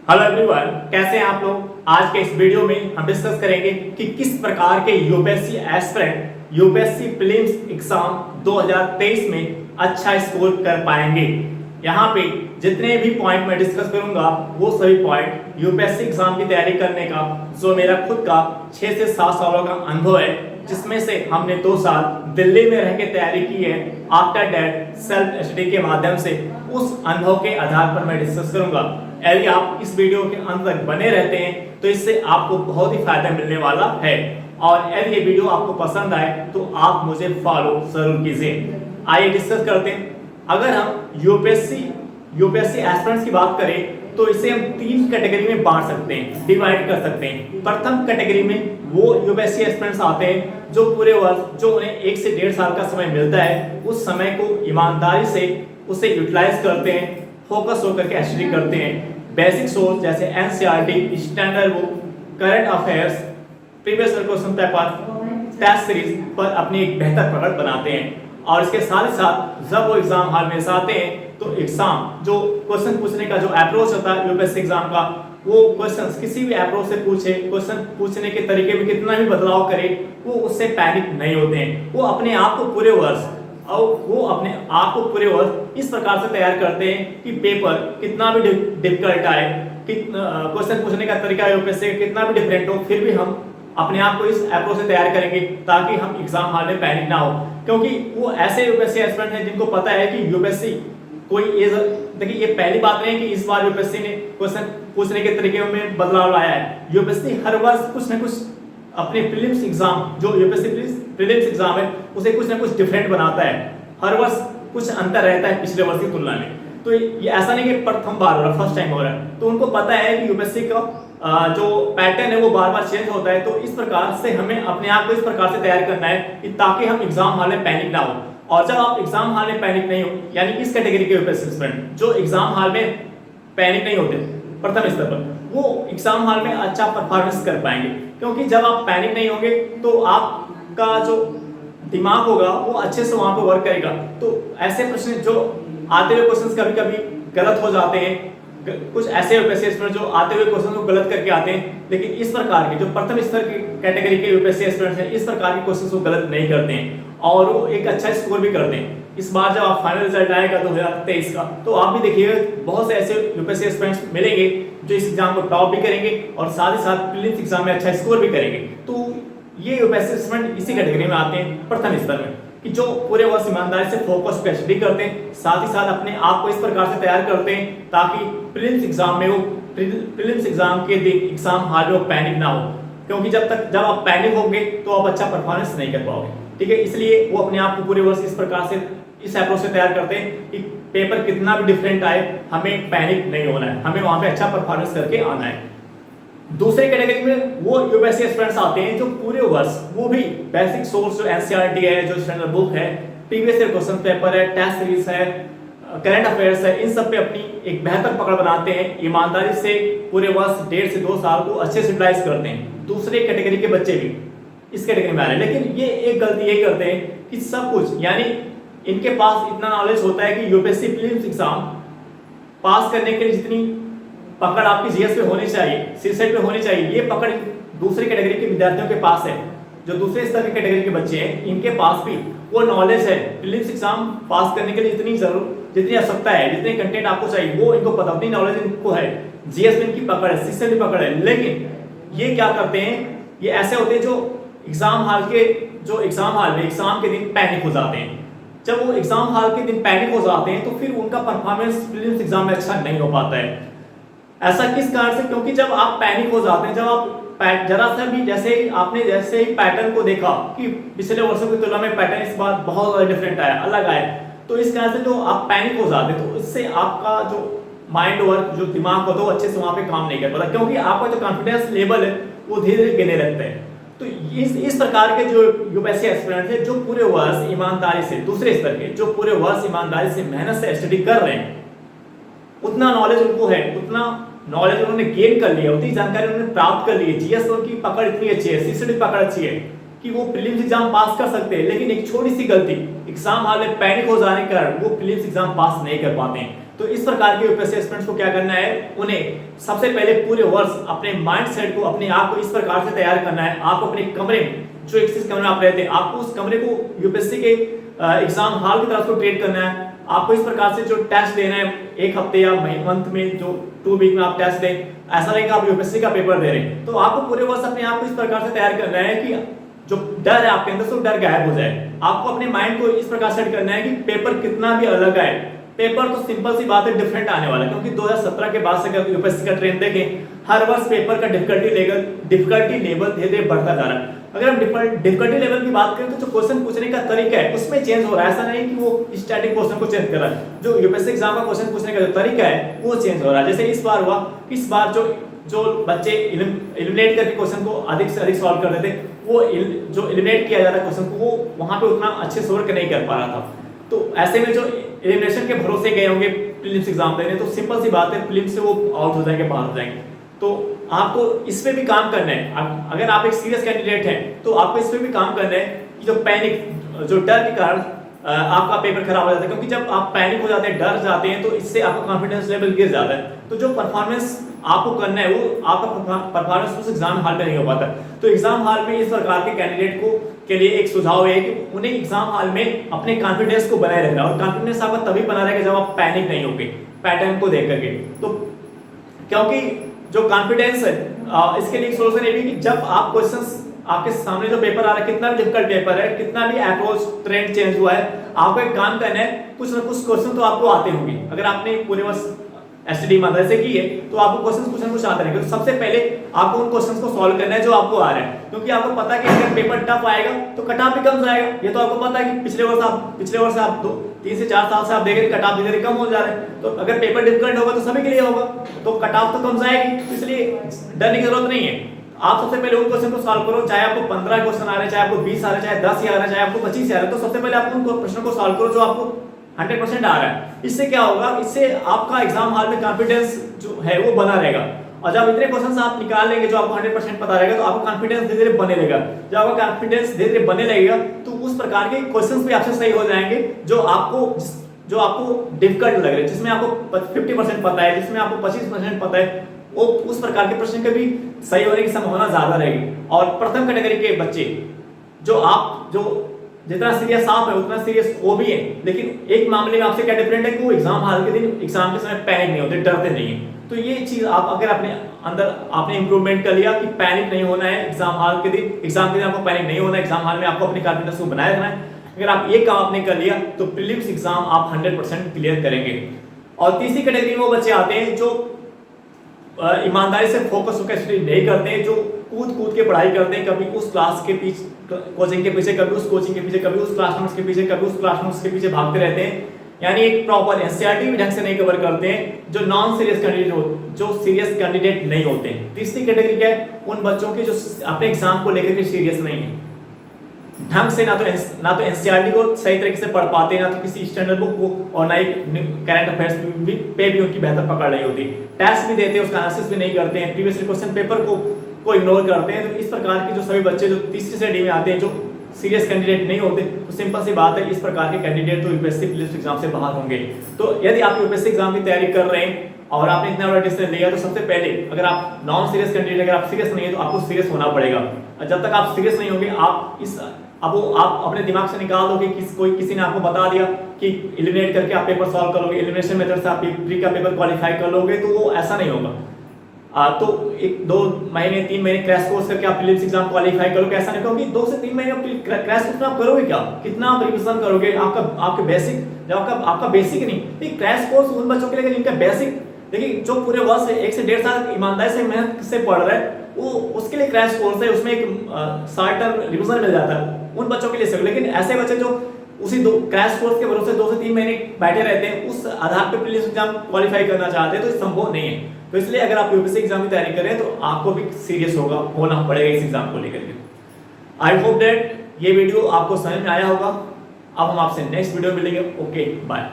Hello everyone, कैसे हैं आप लोग। आज के इस वीडियो में हम डिस्कस करेंगे कि किस प्रकार के UPSC aspirant UPSC prelims exam 2023 में अच्छा स्कोर कर पाएंगे। यहाँ पे जितने भी पॉइंट मैं डिस्कस करूंगा वो सभी पॉइंट यूपीएससी एग्जाम की तैयारी करने का जो मेरा खुद का 6 से 7 सालों का अनुभव है, जिसमें से हमने 2 साल दिल्ली में रह के तैयारी की है आफ्टर दैट सेल्फ स्टडी के माध्यम से। उस अनुभव के आधार पर मैं डिस्कस करूंगा। यदि आप इस वीडियो के अंत तक बने रहते हैं तो इससे आपको बहुत ही फायदा मिलने वाला है, और यदि ये वीडियो आपको पसंद आए तो आप मुझे फॉलो जरूर कीजिए। आइए डिस्कस करते हैं। अगर हम यूपीएससी एस्पिरेंट्स की बात करें तो इसे हम 3 कैटेगरी में बांट सकते हैं, डिवाइड कर सकते हैं। प्रथम कैटेगरी में वो यूपीएससी एस्पिरेंट्स आते हैं जो पूरे वर्ष जो उन्हें 1 से 1.5 साल का समय मिलता है, उस समय को ईमानदारी से उसे यूटिलाइज करते हैं, फोकस होकर के स्टडी करते हैं। बेसिक सोर्स जैसे NCERT, standard book, current affairs, previous question paper, test series पर अपनी एक बेहतर पकड़ बनाते हैं। और इसके साथ ही साथ जब वो एग्जाम हॉल में आते हैं तो एग्जाम जो क्वेश्चन पूछने का जो अप्रोच होता है यूपीएससी एग्जाम का, वो क्वेश्चंस किसी भी अप्रोच से पूछे, क्वेश्चन पूछने के तरीके में कितना भी बदलाव करे, वो उससे पैनिक नहीं होते हैं। वो अपने आप को पूरे वर्ष इस प्रकार से तैयार करते हैं कि पेपर कितना भी डिफिकल्ट आए, क्वेश्चन पूछने का तरीका यूपीएससी कितना भी डिफरेंट हो, फिर भी हम अपने आप को इस अप्रोच से तैयार करेंगे ताकि हम एग्जाम हॉल में पैनिक ना हो। क्योंकि वो ऐसे यूपीएससी एस्पिरेंट हैं जिनको पता है कि यूपीएससी कोई देखिए, ये पहली बात नहीं है कि इस बार यूपीएससी ने क्वेश्चन पूछने के तरीके में बदलाव लाया है। यूपीएससी हर वर्ष कुछ ना कुछ अपने प्रीलिम्स एग्जाम, जो यूपीएससी प्रीलिम्स एग्जाम है, उसे कुछ ना कुछ डिफरेंट बनाता है। हर वर्ष कुछ अंतर रहता है पिछले वर्ष की तुलना में। तो ये ऐसा नहीं कि प्रथम बार हो रहा, फर्स्ट टाइम हो रहा है। तो उनको पता है कि यूपीएससी का जो पैटर्न है वो बार बार चेंज होता है। तो इस प्रकार से हमें अपने आप को इस प्रकार से तैयार करना है कि ताकि हम एग्जाम हॉल में पैनिक ना हो। और जब आप एग्जाम हॉल में पैनिक नहीं हो, यानी इस कैटेगरी के यूपीएससी स्टूडेंट जो एग्जाम हॉल में पैनिक नहीं होते प्रथम स्तर पर, वो एग्जाम हॉल में अच्छा परफॉर्मेंस कर पाएंगे। क्योंकि जब आप पैनिक नहीं होंगे तो आपका जो दिमाग होगा वो अच्छे से वहां पर वर्क करेगा। तो ऐसे प्रश्न जो आते हुए क्वेश्चंस कभी कभी गलत हो जाते हैं, कुछ ऐसे यूपीएससी स्टूडेंट जो आते हुए क्वेश्चन को गलत करके आते हैं, लेकिन इस प्रकार के जो प्रथम स्तर की कैटेगरी के यूपीएससी स्टूडेंट्स हैं, इस प्रकार के क्वेश्चंस को गलत नहीं करते हैं और वो एक अच्छा स्कोर भी करते हैं। इस बार जब आप फाइनल रिजल्ट आएगा 2023 का, तो आप भी देखिएगा बहुत से ऐसे यूपीएससी स्टूडेंट्स मिलेंगे जो इस एग्जाम को टॉप भी करेंगे और साथ ही साथ प्रीलिम्स एग्जाम में अच्छा स्कोर भी करेंगे। तो ये यूपीएससी स्टूडेंट इसी कैटेगरी में आते हैं प्रथम स्तर में, कि जो पूरे वर्ष ईमानदारी से फोकस पे स्टडी करते हैं, साथ ही साथ अपने आप को इस प्रकार से तैयार करते हैं ताकि प्रीलिम्स एग्जाम में वो प्रीलिम्स एग्जाम के दिन एग्जाम हॉल में पैनिक ना हो। क्योंकि जब आप पैनिक होंगे तो आप अच्छा परफॉर्मेंस नहीं कर पाओगे। ठीक है, इसलिए वो अपने आप को पूरे वर्ष इस प्रकार से इस अप्रोच से तैयार करते हैं कि पेपर कितना भी डिफरेंट आए, हमें पैनिक नहीं होना है, हमें वहां पे अच्छा परफॉर्मेंस करके आना है। दूसरे कैटेगरी में वो यूपीएससी एस्पिरेंट्स आते हैं जो पूरे वर्ष वो भी बेसिक सोर्स जो एनसीईआरटी है, जो स्टैंडर्ड बुक है, प्रीवियस ईयर क्वेश्चन पेपर है, टेस्ट सीरीज है, करंट अफेयर्स है, इन सब पे अपनी एक बेहतर पकड़ बनाते हैं, ईमानदारी से पूरे वर्ष 1.5 से 2 साल को अच्छे से यूटिलाइज करते हैं। दूसरे कैटेगरी के बच्चे भी इस कैटेगरी में आ रहे हैं, लेकिन ये एक गलती ये करते हैं कि सब कुछ, यानी इनके पास इतना नॉलेज होता है कि यूपीएससी प्रीलिम्स एग्जाम पास करने के लिए जितनी पकड़ आपकी जीएस पे होनी चाहिए, सीसेट पे होनी चाहिए, ये पकड़ दूसरी कैटेगरी के विद्यार्थियों के पास है। जो दूसरे स्तर के कैटेगरी के बच्चे हैं, इनके पास भी वो नॉलेज है प्रीलिम्स एग्जाम पास करने के लिए जितनी आवश्यकता है, जितने कंटेंट आपको चाहिए, वो इनको पता, उतनी नॉलेज इनको है, जीएस में इनकी पकड़ है, सीसेट में पकड़ है। लेकिन ये क्या करते हैं, ये ऐसे होते हैं जो एग्जाम हॉल में एग्जाम के दिन पैनिक हो जाते हैं। जब वो एग्जाम हॉल के दिन पैनिक हो जाते हैं तो फिर उनका परफॉर्मेंस प्रीलिम्स एग्जाम में अच्छा नहीं हो पाता है। ऐसा किस कारण से? क्योंकि जब आप पैनिक हो जाते हैं, जब आप जरा सा भी जैसे ही पैटर्न को देखा कि पिछले वर्षों की तुलना में पैटर्न इस बार बहुत ज्यादा डिफरेंट आया, अलग आया, तो इस कारण से जो आप पैनिक हो जाते हैं तो इससे आपका जो माइंड वर्क, जो दिमाग होता है वो अच्छे से वहां पे काम नहीं कर पाता, क्योंकि आपका जो कॉन्फिडेंस लेवल है वो धीरे धीरे गिरने लगता है। तो इस प्रकार के जो यूपीएससी एस्पिरेंट है जो पूरे वर्ष ईमानदारी से, दूसरे स्तर के जो पूरे वर्ष ईमानदारी से मेहनत से स्टडी कर रहे हैं, उतना नॉलेज उनको है, उतना नॉलेज उन्होंने गेन कर लिया, उतनी जानकारी उन्होंने प्राप्त कर ली है, जीएस की पकड़ इतनी अच्छी है, सीसेट की पकड़ अच्छी है कि वो प्रीलिम्स एग्जाम पास कर सकते हैं। लेकिन एक छोटी सी गलती, एग्जाम हॉल में पैनिक हो जाने के कारण वो प्रीलिम्स एग्जाम पास नहीं कर पाते हैं। तो इस प्रकार के यूपीएससी एस्पिरेंट्स को क्या करना है, उन्हें सबसे पहले पूरे वर्ष अपने माइंड सेट को, अपने आप को इस प्रकार से तैयार करना है। आपको अपने कमरे में, जो एक कमरे में आप रहते हैं, आपको उस कमरे को यूपीएससी के एग्जाम हॉल की तरफ को ट्रीट करना है। आपको इस प्रकार से जो टेस्ट देना है, एक हफ्ते या मंथ में, जो 2 वीक में आप टेस्ट दें, ऐसा रहेगा आप यूपीएससी का पेपर दे रहे हैं। तो आपको पूरे वर्ष अपने आप को इस प्रकार से तैयार करना है कि जो डर है आपके अंदर से, डर गायब हो जाए। आपको अपने माइंड को इस प्रकार सेट करना है कि पेपर कितना भी अलग आए, पेपर तो सिंपल सी बात है डिफरेंट आने वाला है, क्योंकि 2017 के बाद से अगर यूपीएससी का ट्रेंड देखें, हर वर्ष पेपर का डिफिकल्टी लेवल धीरे धीरे बढ़ता जा रहा है। अगर हम डिफिकल्टी लेवल की बात करें तो जो क्वेश्चन पूछने का तरीका है उसमें चेंज हो रहा है। ऐसा नहीं कि वो स्टैटिक क्वेश्चन को चेंज कर रहा है, जो यूपीएससी एग्जाम का क्वेश्चन पूछने का जो तरीका है वो चेंज हो रहा है। जैसे इस बार हुआ, इस बार जो बच्चे एलिमिनेट करके क्वेश्चन को अधिक से अधिक सॉल्व कर रहे थे, वो जो एलिमिनेट किया जा रहा क्वेश्चन को, वो वहां पे उतना अच्छे से वर्क नहीं कर पा रहा था। तो ऐसे में जो एलिमिनेशन के भरोसे गए होंगे प्रीलिम्स एग्जाम देने, तो सिंपल सी बात है प्रीलिम्स से वो आउट हो जाएंगे, बाहर हो जाएंगे। तो आपको इस पे भी काम करना है। अगर आप एक सीरियस कैंडिडेट हैं तो आपको इस पे भी काम करना है कि जो पैनिक, जो डर के कारण आपका पेपर खराब हो जाता है, क्योंकि जब आप पैनिक हो जाते हैं, डर जाते हैं, तो इससे आपका कॉन्फिडेंस लेवल गिर जाता है। तो जो परफॉर्मेंस आपको करना है वो आपका परफॉर्मेंस उस एग्जाम हॉल में नहीं हो पाता। तो एग्जाम हॉल में इस प्रकार के कैंडिडेट को के लिए एक सुझाव है कि उन्हें एग्जाम हॉल में अपने कॉन्फिडेंस को बनाए रखना, और कॉन्फिडेंस आपका तभी बना रहेगा जब आप पैनिक नहीं होगे पैटर्न को देख करके। तो क्योंकि जो कॉन्फिडेंस है, इसके लिए एक सोल्यूशन ये भी कि जब आप क्वेश्चंस, आपके सामने जो पेपर आ रहा है, कितना भी डिफिकल्ट पेपर है, कितना भी अप्रोच ट्रेंड चेंज हुआ है, आपको एक काम करना है, कुछ ना कुछ क्वेश्चन तो आपको आते होंगे। अगर आपने पूरे वर्ष एसटीडी मदरसे की है तो आपको क्वेश्चन कुछ ना कुछ आते रहेंगे। तो सबसे पहले आपको उन क्वेश्चंस को सॉल्व करना है जो आपको आ रहा है, क्योंकि आपको पता है कि अगर पेपर टफ आएगा तो कट ऑफ भी कम जाएगा। ये तो आपको पता है कि पिछले वर्ष आप 3 से 4 साल से आप देख रहे हैं कट ऑफ धीरे धीरे कम हो जा रहा है। तो अगर पेपर डिफिकल्ट होगा तो सभी के लिए होगा, तो कट ऑफ तो कम जाएगी, तो इसलिए डरने की जरूरत नहीं है। आप सबसे पहले उन क्वेश्चन को सॉल्व करो, चाहे आपको 15 क्वेश्चन आ रहे हैं, चाहे आपको 20 आ रहे हैं, चाहे 10 ही आ रहे हैं, चाहे आपको 25 आ रहे हैं, तो सबसे पहले आप उन प्रश्नों को सॉल्व करो जो आपको 100% आ रहा है। इससे क्या होगा, इससे आपका एग्जाम हॉल में कॉन्फिडेंस जो है वो बना रहेगा। और जब इतने क्वेश्चंस आप निकाल लेंगे जो आपको 100% पता रहेगा, तो आपका कॉन्फिडेंस धीरे धीरे बने रहेगा। जब आपका कॉन्फिडेंस धीरे धीरे बने रहेगा तो उस प्रकार के क्वेश्चंस भी आपसे सही हो जाएंगे जो आपको डिफिकल्ट लग रहे हैं, जिसमें आपको 50% पता है, जिसमें आपको 25% पता है, वो उस प्रकार के प्रश्न के भी सही होने की संभावना ज्यादा रहेगी। और प्रथम कैटेगरी के बच्चे जो जितना सीरियस आप है उतना सीरियस वो भी है, लेकिन एक मामले में आपसे क्या डिफरेंट है कि वो एग्जाम हॉल के दिन, एग्जाम के समय पैनिक नहीं होते, डरते नहीं है। तो ये चीज आप अगर अपने अंदर आपने इंप्रूवमेंट कर लिया कि पैनिक नहीं होना है एग्जाम हॉल के दिन, एग्जाम के दिन आपको पैनिक नहीं होना है, एग्जाम हॉल में आपको अपनी कॉन्फिडेंस को बनाए रखना है। अगर आप ये काम आपने कर लिया तो प्रीलिम्स एग्जाम आप 100% क्लियर करेंगे। और तीसरी कैटेगरी में वो बच्चे आते हैं जो ईमानदारी से फोकस होकर स्टडी नहीं करते हैं, जो कूद के पढ़ाई करते हैं, कभी उस क्लास के पीछे, कोचिंग के पीछे, कभी उस कोचिंग के पीछे, कभी उस क्लास नोट्स के पीछे, कभी उस क्लास नोट्स के पीछे भागते रहते हैं, यानी एक प्रॉपर एनसीईआरटी भी ढंग से नहीं कवर करते हैं, जो नॉन सीरियस कैंडिडेट हो, जो सीरियस कैंडिडेट नहीं होते हैं। तीसरी कैटेगरी क्या है, उन बच्चों की जो अपने एग्जाम को लेकर के सीरियस नहीं है, ढंग से ना तो एनसीईआरटी को सही तरीके से पढ़ पाते हैं, ना तो किसी स्टैंडर्ड बुक को, और ना ही करंट अफेयर्स पे भी उनकी बेहतर पकड़ नहीं होती। टेस्ट भी देते हैं, उसका एनालिसिस भी नहीं करते हैं, प्रीवियस क्वेश्चन पेपर को इग्नोर करते हैं। तो इस प्रकार के जो सभी बच्चे जो तीसरी श्रेणी में आते हैं, जो सीरियस कैंडिडेट नहीं होते, तो सिंपल सी बात है, इस प्रकार के कैंडिडेट तो यूपीएससी प्रीलिम्स एग्जाम से बाहर होंगे। तो यदि आप यूपीएससी एग्जाम की तैयारी कर रहे हैं और आपने इतना बड़ा डिसीजन लिया, तो सबसे पहले अगर आप नॉन सीरियस कैंडिडेट, अगर आप सीरियस नहीं है तो आपको सीरियस होना पड़ेगा। जब तक आप सीरियस नहीं होंगे, आप अपने दिमाग से निकाल दोगे कि किसी ने आपको बता दिया कि एलिमिनेट करके आप पेपर सॉल्व कर लोगे, एलिमिनेशन मेथड से आप प्री का पेपर क्वालिफाई कर लोगे, तो वो ऐसा नहीं होगा। तो 1-2 महीने 3 महीने क्रैश कोर्स करके आप प्रीलिम्स एग्जाम क्वालिफाई करोगे, ऐसा नहीं, क्योंकि 2 से 3 महीने क्रैश कोर्स में आप करोगे क्या, कितना आप रिवीजन करोगे, आपके बेसिक, जब आपका बेसिक नहीं, क्रैश कोर्स उन बच्चों के लिए जिनका बेसिक, देखिए जो पूरे वर्ष 1 से 1.5 साल ईमानदारी से मेहनत से पढ़ रहा है, वो उसके लिए क्रैश कोर्स है, उसमें एक शॉर्ट टर्म रिवीजन मिल जाता है, उन बच्चों के लिए सब। लेकिन ऐसे बच्चे जो उसी क्रैश कोर्स के भरोसे 2 से 3 महीने बैठे रहते हैं, उस आधार पर प्रीलिम्स एग्जाम क्वालिफाई करना चाहते हैं, तो ये संभव नहीं है। तो इसलिए अगर आप यूपीएससी एग्जाम की तैयारी कर रहे हैं तो आपको भी सीरियस होना पड़ेगा इस एग्जाम को लेकर के। आई होप दैट ये वीडियो आपको समझ में आया होगा। अब हम आपसे नेक्स्ट वीडियो मिलेंगे। Okay, bye.